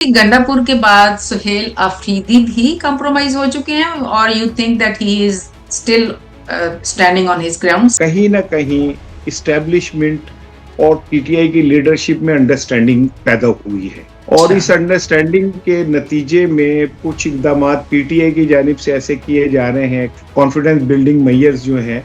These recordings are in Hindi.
गंडापुर के बाद सुहेल अफरीदी भी कॉम्प्रोमाइज हो चुके हैं, और you think that he is still standing on his grounds? कहीं ना कहीं इस्टेब्लिशमेंट और पीटीआई की लीडरशिप में अंडरस्टैंडिंग पैदा हुई है, और इस अंडरस्टैंडिंग के नतीजे में कुछ इकदाम पीटीआई की जानिब से ऐसे किए जा रहे हैं, कॉन्फिडेंस बिल्डिंग मेजर्स जो हैं,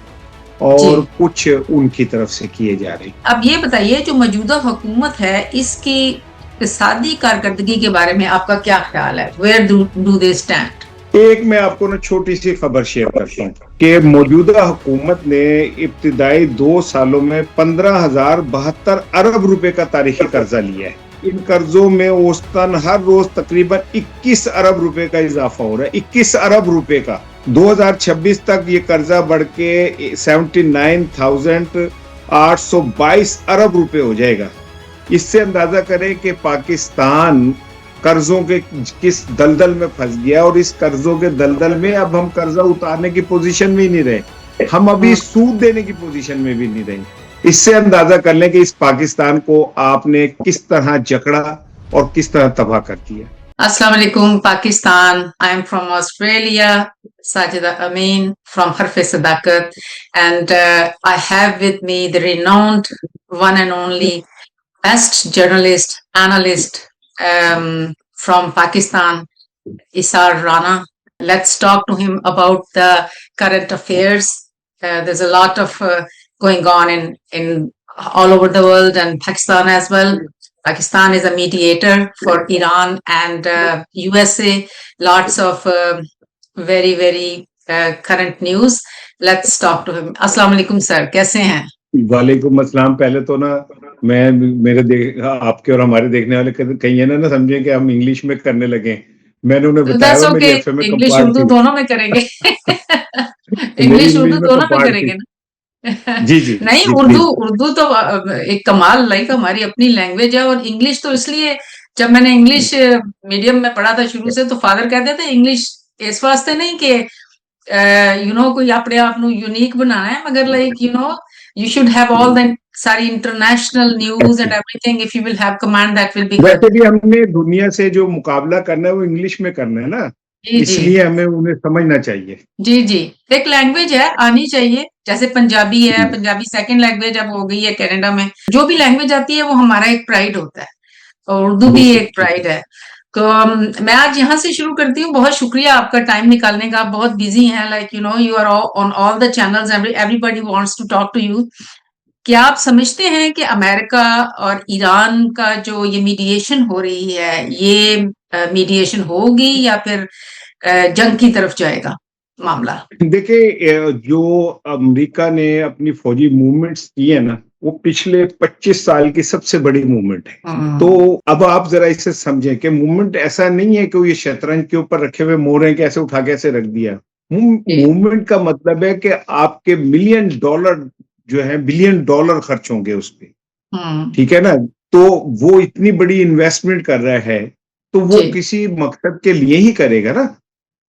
और कुछ उनकी तरफ से किए जा रहे हैं। अब ये बताइए, जो मौजूदा हुकूमत है, इसकी इक़्तिसादी कारकर्दगी के बारे में आपका क्या ख्याल है? Where do they stand? एक मैं आपको ना छोटी सी खबर शेयर करता हूँ कि मौजूदा हुकूमत ने इब्तिदाई 2 सालों में 15,072 अरब रुपए का तारीखी कर्जा लिया है। इन कर्जों में औसतन हर रोज तकरीबन 21 अरब रुपए का इजाफा हो रहा है। 21 अरब रुपए का 2026 तक ये कर्जा बढ़ के 79,822 अरब रुपए हो जाएगा। इससे अंदाजा करें कि पाकिस्तान कर्जों के किस दलदल में फंस गया, और इस कर्जों के दलदल में अब हम कर्जा उतारने की पोजीशन में ही नहीं रहे, हम अभी सूद देने की पोजीशन में भी नहीं रहे। इससे अंदाजा कर लें कि इस पाकिस्तान को आपने किस तरह जकड़ा और किस तरह तबाह कर दिया। अस्सलाम वालेकुम Pakistan, I am from Australia, Sajida Amin from Harf Sadaqat, and I have with me the renowned one and only best journalist analyst from Pakistan, Isar Rana. Let's talk to him about the current affairs. There's a lot of going on in all over the world, and Pakistan as well. Pakistan is a mediator for Iran and USA. Lots of very, very current news. Let's talk to him. Assalamu alaikum sir, कैसे हैं? वालेकुम अस्सलाम। पहले तो ना मैं आपके और हमारे देखने वाले कहीं है ना समझे कि हम इंग्लिश में करने लगे। मैंने उन्हें बताया मेरी एफएम में इंग्लिश उर्दू दोनों में करेंगे। इंग्लिश उर्दू दोनों में करेंगे ना। जी जी नहीं, उर्दू तो एक कमाल, लाइक हमारी अपनी लैंग्वेज है, और इंग्लिश तो इसलिए, जब मैंने इंग्लिश मीडियम में पढ़ा था शुरू से, तो फादर कहते थे इंग्लिश इस वास्ते नहीं कि कोई अपने आप को यूनिक बनाना है, मगर like you should have all the सारी international news and everything. If you will have command, that will be good. वैसे भी हमने दुनिया से जो मुकाबला करना है वो इंग्लिश में करना है ना, इसलिए हमें उन्हें समझना चाहिए। जी जी, एक लैंग्वेज है, आनी चाहिए। जैसे पंजाबी है, पंजाबी सेकंड लैंग्वेज अब हो गई है कनाडा में। जो भी लैंग्वेज आती है वो हमारा एक प्राइड होता है, और उर्दू भी एक प्राइड है। तो मैं आज यहाँ से शुरू करती हूँ। बहुत शुक्रिया आपका टाइम निकालने का, बहुत बिजी हैं, like you are on all the channels, everybody wants to talk to you. क्या आप समझते हैं कि अमेरिका और ईरान का जो ये मीडिएशन हो रही है, ये मीडिएशन होगी या फिर जंग की तरफ जाएगा मामला? देखिए, जो अमेरिका ने अपनी फौजी मूवमेंट्स की है ना, वो पिछले 25 साल की सबसे बड़ी मूवमेंट है। तो अब आप जरा इसे समझें कि मूवमेंट ऐसा नहीं है कि ये शतरंज के ऊपर रखे हुए मोहरे कैसे उठा कैसे रख दिया। मूवमेंट का मतलब है कि आपके $1 मिलियन जो है $1 बिलियन खर्च होंगे उस पर, ठीक है ना। तो वो इतनी बड़ी इन्वेस्टमेंट कर रहा है, तो वो किसी मकसद के लिए ही करेगा ना।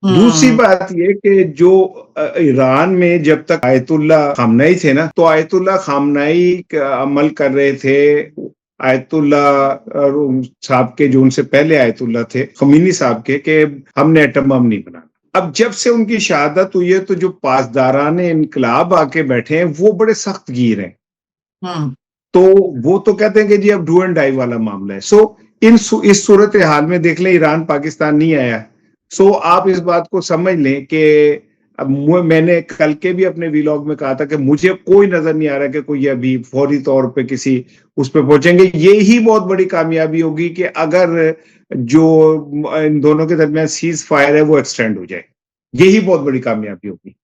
दूसरी बात ये कि जो ईरान में जब तक आयतुल्ला खामनाई थे ना, तो आयतुल्ला खामनाई अमल कर रहे थे आयतुल्ला साहब के, जो उनसे पहले आयतुल्ला थे खमीनी साहब के, कि हमने एटम बम नहीं बनाना। अब जब से उनकी शहादत हुई है, तो जो पासदारान इनकलाब आके बैठे हैं वो बड़े सख्त गिर हैं। तो वो तो कहते हैं कि जी अब डू एंड डाई वाला मामला है। सो इस सूरत हाल में देख लें, ईरान पाकिस्तान नहीं आया। सो आप इस बात को समझ लें कि अब मैंने कल के भी अपने व्लॉग में कहा था कि मुझे कोई नजर नहीं आ रहा कि कोई अभी फौरी तौर पे किसी उस पे पहुंचेंगे। ये ही बहुत बड़ी कामयाबी होगी कि अगर जो इन दोनों के दरमियान सीज फायर है वो एक्सटेंड हो जाए, यही बहुत बड़ी कामयाबी होगी।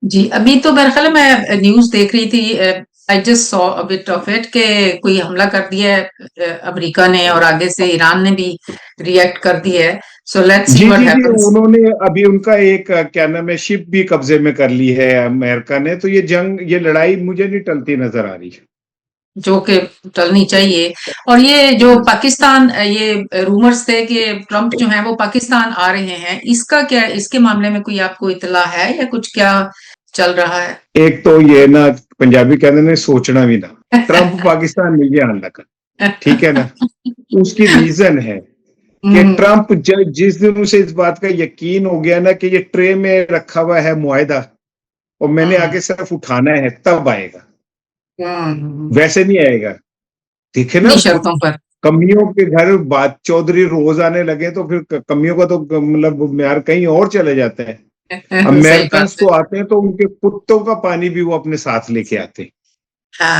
जी, अभी तो मेरे ख्याल मैं न्यूज देख रही थी, I just saw a bit of it, कि कोई हमला कर दिया है अमेरिका ने, और आगे से ईरान ने भी रिएक्ट कर दिया है। So let's see what happens. उन्होंने अभी उनका एक क्या नाम है शिप भी कब्जे में कर ली है अमेरिका ने। तो ये लड़ाई मुझे नहीं टलती नजर आ रही, जो कि टलनी चाहिए। और ये जो पाकिस्तान, ये रूमर्स थे कि ट्रंप जो है वो पाकिस्तान आ रहे हैं, इसका क्या, इसके मामले में कोई आपको इतला है या कुछ क्या चल रहा है? एक तो ये ना पंजाबी कहते हैं सोचना भी ना, ट्रंप पाकिस्तान नहीं आने लगा, ठीक है ना। उसकी रीजन है कि ट्रंप जिस दिन उसे इस बात का यकीन हो गया ना कि ये ट्रे में रखा हुआ है मुआहदा और मैंने आगे सिर्फ उठाना है, तब आएगा, वैसे नहीं आएगा। देखे ना, शर्तों पर कमियों के घर बात चौधरी रोज आने लगे तो फिर कमियों का तो मतलब म्यार कहीं और चले जाता है। अमेरिकन तो आते हैं तो उनके कुत्तों का पानी भी वो अपने साथ लेके आते हैं।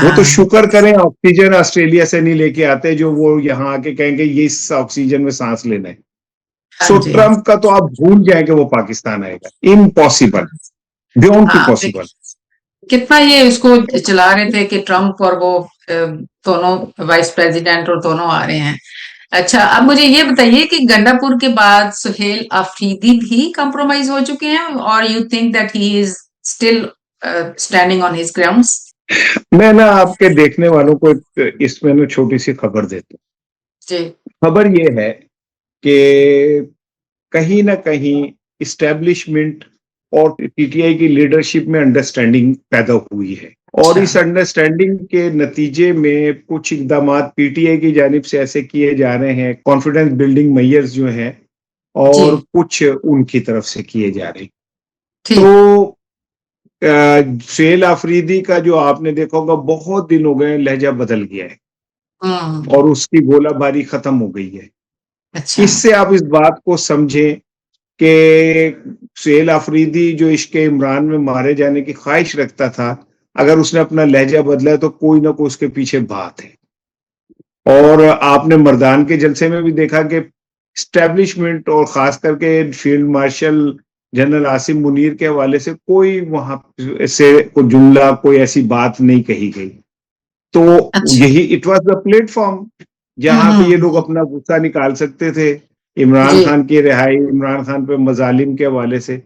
वो तो शुक्र करें ऑक्सीजन ऑस्ट्रेलिया से नहीं लेके आते, जो वो यहाँ आके कहेंगे ये इस ऑक्सीजन में सांस लेना है। सो ट्रंप का तो आप भूल जाएंगे वो पाकिस्तान आएगा, इम्पॉसिबल, बियॉन्ड टू पॉसिबल। कितना ये उसको चला रहे थे कि ट्रंप और वो दोनों वाइस प्रेसिडेंट और दोनों आ रहे हैं। अच्छा, अब मुझे ये बताइए कि गंडापुर के बाद सुहेल अफरीदी भी कॉम्प्रोमाइज हो चुके हैं, और you think that he is still standing on his grounds? मैं ना आपके देखने वालों को इसमें ना छोटी सी खबर देता हूँ। खबर ये है कि कहीं ना कहीं इस्टेब्लिशमेंट और पीटीआई की लीडरशिप में अंडरस्टैंडिंग पैदा हुई है, और इस अंडरस्टैंडिंग के नतीजे में कुछ इकदाम पीटीआई की जानिब से ऐसे किए जा रहे हैं, कॉन्फिडेंस बिल्डिंग मेजर्स जो हैं, और कुछ उनकी तरफ से किए जा रहे हैं। तो सुहेल अफरीदी का जो आपने देखा होगा, बहुत दिन हो गए, लहजा बदल गया है और उसकी गोलाबारी खत्म हो गई है। इससे आप इस बात को समझें कि सुहेल अफरीदी जो इश्क इमरान में मारे जाने की ख्वाहिश रखता था, अगर उसने अपना लहजा बदला है तो कोई ना कोई उसके पीछे बात है। और आपने मर्दान के जलसे में भी देखा कि एस्टेब्लिशमेंट और खास करके field marshal general Asim Munir के हवाले से कोई वहां से कोई जुमला, कोई ऐसी बात नहीं कही गई। तो यही इट वाज द प्लेटफॉर्म जहां पे ये लोग अपना गुस्सा निकाल सकते थे इमरान खान की रिहाई, इमरान खान पे मजालिम के हवाले से।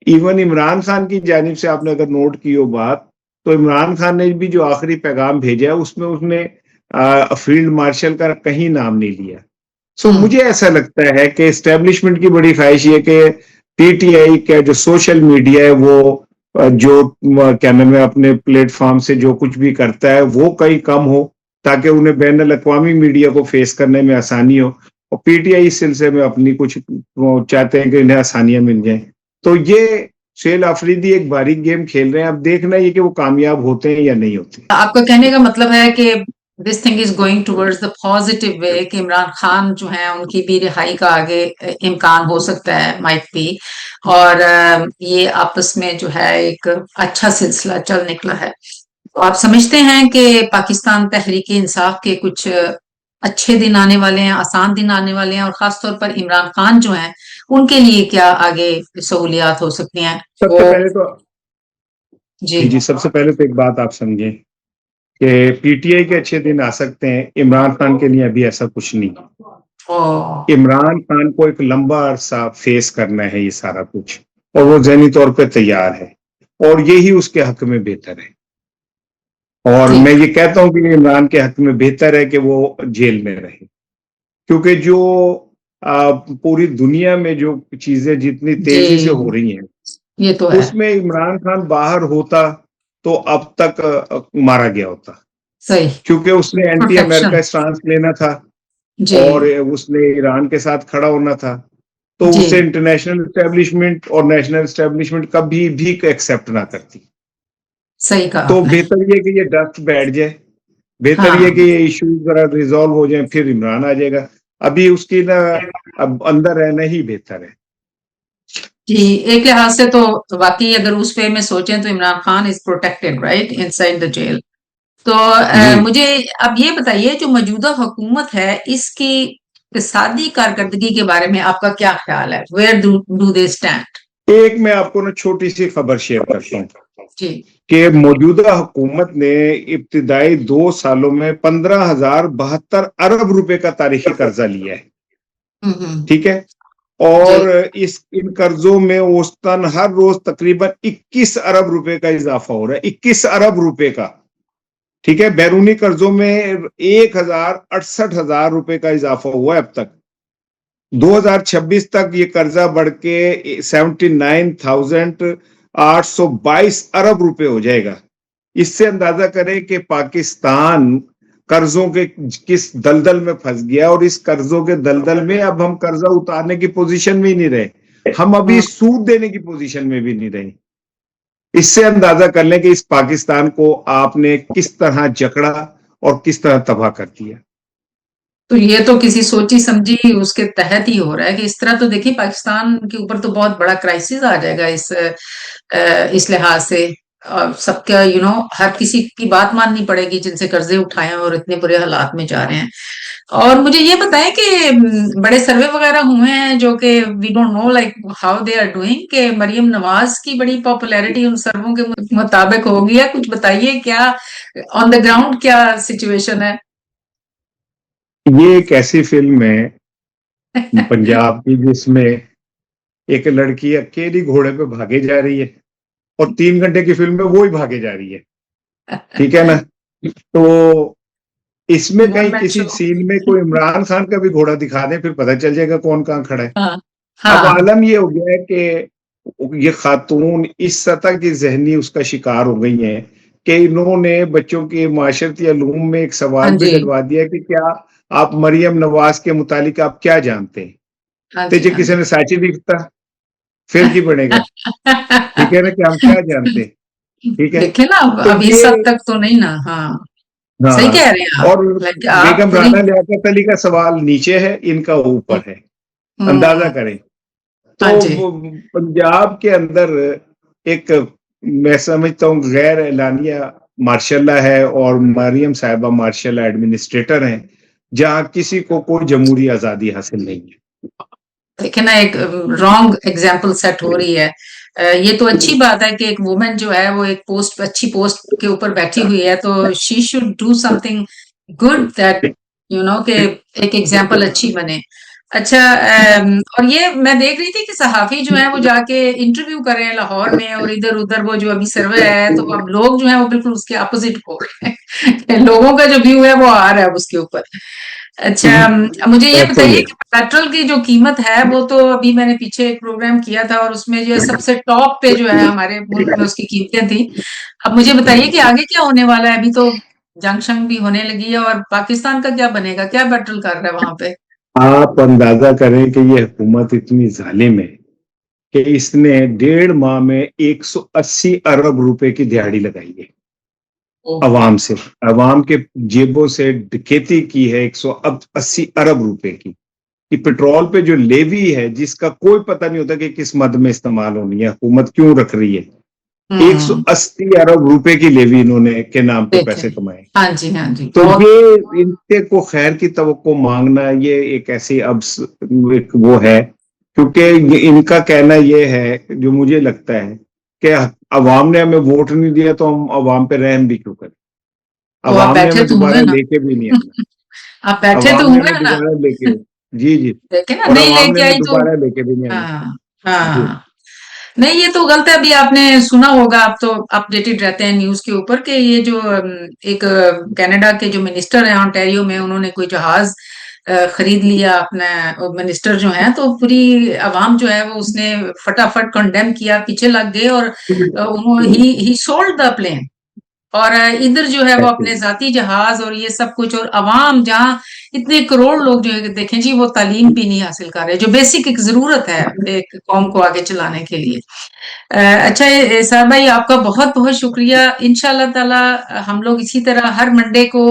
इवन इमरान खान की जानिब से आपने अगर नोट की हो बात, तो इमरान खान ने भी जो आखिरी पैगाम भेजा है उसमें उसने फील्ड मार्शल का कहीं नाम नहीं लिया। सो मुझे ऐसा लगता है कि एस्टेब्लिशमेंट की बड़ी ख्वाहिश ये कि पीटीआई का जो सोशल मीडिया है वो जो क्या नाम है अपने प्लेटफॉर्म से जो कुछ भी करता है वो कहीं कम हो, ताकि उन्हें बैन अल-अक़वामी मीडिया को फेस करने में आसानी हो, और पीटीआई इस सिलसिले में अपनी कुछ चाहते हैं कि इन्हें आसानियां मिल जाएं। तो ये सुहेल अफरीदी एक बारीक गेम खेल रहे हैं, अब देखना ये कि वो कामयाब होते हैं या नहीं होते। आपका कहने का मतलब है कि this thing is going towards the positive way, कि इमरान खान जो है उनकी भी रिहाई का आगे इम्कान हो सकता है, माइट बी, और ये आपस में जो है एक अच्छा सिलसिला चल निकला है। तो आप समझते हैं कि पाकिस्तान तहरीक इंसाफ के कुछ अच्छे दिन आने वाले हैं, आसान दिन आने वाले हैं, और खासतौर पर इमरान खान जो हैं उनके लिए क्या आगे सहूलियात हो सकती हैं? सबसे पहले तो जी सबसे पहले तो एक बात आप समझें कि पीटीआई के अच्छे दिन आ सकते हैं, इमरान खान के लिए अभी ऐसा कुछ नहीं। इमरान खान को एक लंबा अरसा फेस करना है ये सारा कुछ, और वो ज़हनी तौर पे तैयार है, और यही उसके हक में बेहतर है। और मैं ये कहता हूं कि इमरान के हक में बेहतर है कि वो जेल में रहे, क्योंकि जो पूरी दुनिया में जो चीजें जितनी तेजी से हो रही हैं, ये तो है। उसमें इमरान खान बाहर होता तो अब तक मारा गया होता। सही। क्योंकि उसने एंटी अमेरिका स्टांस लेना था और उसने ईरान के साथ खड़ा होना था, तो उसे इंटरनेशनल एस्टेब्लिशमेंट और नेशनल एस्टेब्लिशमेंट कभी भी एक्सेप्ट ना करती। सही कहा। तो बेहतर ये कि ये डस्ट बैठ जाए, बेहतर ये कि ये इशू जरा रिजॉल्व हो जाए, फिर इमरान आ जाएगा। अभी उसकी ना अब अंदर रहना ही बेहतर है। जी, एक लिहाज से तो वाकई अगर उस वे में सोचें तो Imran Khan is protected right inside the jail. तो मुझे अब ये बताइए, जो मौजूदा हुकूमत है इसकी इक़्तिसादी कारकर्दगी के बारे में आपका क्या ख्याल है? Where do they stand? एक मैं आपको ना छोटी सी खबर शेयर करता हूँ कि मौजूदा हुकूमत ने इब्तिदाई 2 सालों में 15,072 अरब रुपए का तारीखी कर्जा लिया है। ठीक है, और इन कर्जों में औसतन हर रोज तकरीबन 21 अरब रुपए का इजाफा हो रहा है, 21 अरब रुपए का। ठीक है, बैरूनी कर्जों में 1,68,000 रुपए का इजाफा हुआ है अब तक। 2026 तक ये कर्जा बढ़ के 79,822 अरब रुपए हो जाएगा। इससे अंदाजा करें कि पाकिस्तान कर्जों के किस दलदल में फंस गया, और इस कर्जों के दलदल में अब हम कर्जा उतारने की पोजीशन में ही नहीं रहे, हम अभी सूद देने की पोजीशन में भी नहीं रहे। इससे अंदाजा कर लें कि इस पाकिस्तान को आपने किस तरह जकड़ा और किस तरह तबाह कर दिया। तो ये तो किसी सोची समझी उसके तहत ही हो रहा है कि इस तरह तो देखिए पाकिस्तान के ऊपर तो बहुत बड़ा क्राइसिस आ जाएगा इस लिहाज से। सबका हर किसी की बात माननी पड़ेगी जिनसे कर्जे उठाए और इतने बुरे हालात में जा रहे हैं। और मुझे ये बताएं कि बड़े सर्वे वगैरह हुए हैं जो कि we don't know like how they are doing, कि मरियम नवाज की बड़ी पॉपुलैरिटी उन सर्वों के मुताबिक होगी, या कुछ बताइए क्या ऑन द ग्राउंड क्या सिचुएशन है? ये एक ऐसी फिल्म है पंजाब की जिसमें एक लड़की अकेली घोड़े पे भागे जा रही है और 3 घंटे की फिल्म में वो ही भागे जा रही है, ठीक है ना। तो इसमें कहीं किसी सीन में कोई इमरान खान का भी घोड़ा दिखा दें, फिर पता चल जाएगा कौन कहाँ खड़ा है। हाँ, अब हाँ, आलम ये हो गया है कि ये खातून इस सतह की जहनी उसका शिकार हो गई है कि इन्होंने बच्चों के माशरती उलूम में एक हाँ सवाल भी जी, डलवा दिया कि क्या आप मरियम नवाज के मुतालिक आप क्या जानते हैं। हाँ तो जी, जो हाँ किसी जी। ने साची दिखता फिर की बनेगा, ठीक है ना, कि हम क्या जानते हैं, ठीक है। देखे ना, तो अब ये इस हद तक तो नहीं ना। हाँ, सही हाँ, कह रहे हैं आप। और लाइक आप बेगम पूरी। राना लियाकत अली का सवाल नीचे है, इनका ऊपर है, अंदाजा हम्म, करें। हाँ तो जी, पंजाब के अंदर एक, मैं समझता हूँ गैर एलानिया मार्शल्ला है और मरियम साहिबा मार्शल एडमिनिस्ट्रेटर हैं, जहां किसी को कोई जमहूरी आजादी हासिल नहीं है। देखे ना, एक रॉन्ग एग्जाम्पल सेट हो रही है। ये तो अच्छी बात है कि एक वुमेन जो है वो एक पोस्ट, अच्छी पोस्ट के ऊपर बैठी हुई है, तो she should do something good that कि एक एग्जाम्पल अच्छी बने। अच्छा, और ये मैं देख रही थी कि सहाफी जो है वो जाके इंटरव्यू कर रहे हैं लाहौर में, और इधर उधर वो जो अभी सर्वे है तो अब लोग जो है वो बिल्कुल उसके अपोजिट हो रहे हैं। लोगों का जो व्यू है वो आ रहा है उसके ऊपर। अच्छा, मुझे ये ऐसा ही बताइए है। कि पेट्रोल की जो कीमत है वो तो अभी मैंने पीछे एक प्रोग्राम किया था और उसमें जो है सबसे टॉप पे जो है हमारे मुल्क में उसकी कीमतें थी। अब मुझे बताइए कि आगे क्या होने वाला है? अभी तो जंग शंग भी होने लगी है, और पाकिस्तान का क्या बनेगा? क्या पेट्रोल कर रहा है वहां पे? आप अंदाजा करें कि ये हुकूमत इतनी जालिम है कि इसने 1.5 माह में 180 अरब रुपए की दिहाड़ी लगाई है ओहो। अवाम से, अवाम के जेबों से डकैती की है 180 अरब रुपए की। कि पेट्रोल पे जो लेवी है जिसका कोई पता नहीं होता कि किस मद में इस्तेमाल होनी है, हुकूमत क्यों रख रही है, हम्म, 180 अरब रुपए की लेवी इन्होंने के नाम पे देखे। पैसे कमाए। हाँ जी, हाँ जी, तो बहुत। ये इनसे को खैर की तवक्को मांगना ये एक ऐसी अब एक वो है, क्योंकि इनका कहना ये है, जो मुझे लगता है कि अवाम ने हमें वोट नहीं दिया तो हम अवाम पे रहम भी क्यों करें, तो आप अवाम ने बैठे हमें तो हुए दोबारा ना। लेके भी नहीं आना, आप बैठे तो अवाम ने हुए हमें ना। दोबारा लेके, जी जी, देखे ना, और नहीं अवाम ने लेके हमें आई तो। दोबारा लेके भी नहीं आना। हाँ, जी हाँ। नहीं, ये तो गलत है। अभी आपने सुना होगा, आप तो अपडेटेड रहते हैं न्यूज के ऊपर, कि ये जो एक कनाडा के जो मिनिस्टर हैं ऑन्टेरियो में, उन्होंने कोई जहाज खरीद लिया अपना। मिनिस्टर जो है, तो पूरी आवाम जो है वो उसने फटाफट कंडेम किया, पीछे लग गए, और उन्होंने ही सोल्ड द प्लेन। और इधर जो है वो ऐसे अपने ही। जाती जहाज और ये सब कुछ, और अवाम जहाँ इतने करोड़ लोग जो है देखें जी, वो तालीम भी नहीं हासिल कर रहे, जो बेसिक एक जरूरत है एक कौम को आगे चलाने के लिए। अच्छा, साहब भाई, आपका बहुत बहुत शुक्रिया। इंशाल्लाह ताला हम लोग इसी तरह हर मंडे को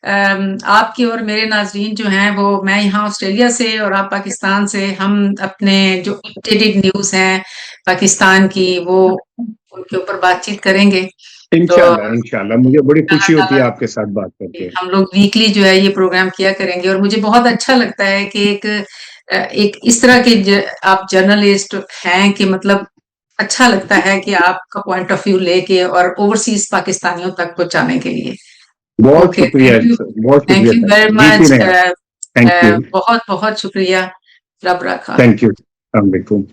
आपके और मेरे नाजरीन जो हैं वो, मैं यहाँ ऑस्ट्रेलिया से और आप पाकिस्तान से, हम अपने जो अपडेटेड न्यूज हैं पाकिस्तान की वो उनके ऊपर बातचीत करेंगे। तो इंशाल्लाह इंशाल्लाह, मुझे बड़ी अल्लाह खुशी होती ताला है आपके साथ बात करके। हम लोग वीकली जो है ये प्रोग्राम किया करेंगे, और मुझे बहुत अच्छा लगता है कि एक इस तरह के आप जर्नलिस्ट हैं कि मतलब अच्छा लगता है कि आपका पॉइंट ऑफ व्यू लेके और ओवरसीज पाकिस्तानियों तक पहुंचाने के लिए। बहुत ओके, शुक्रिया, बहुत थैंक शुक्रिया यू सर, वेरी जीती मच। रहे आप। थैंक यू, बहुत बहुत शुक्रिया। रब रखा। थैंक यू, अस्सलाम वालेकुम।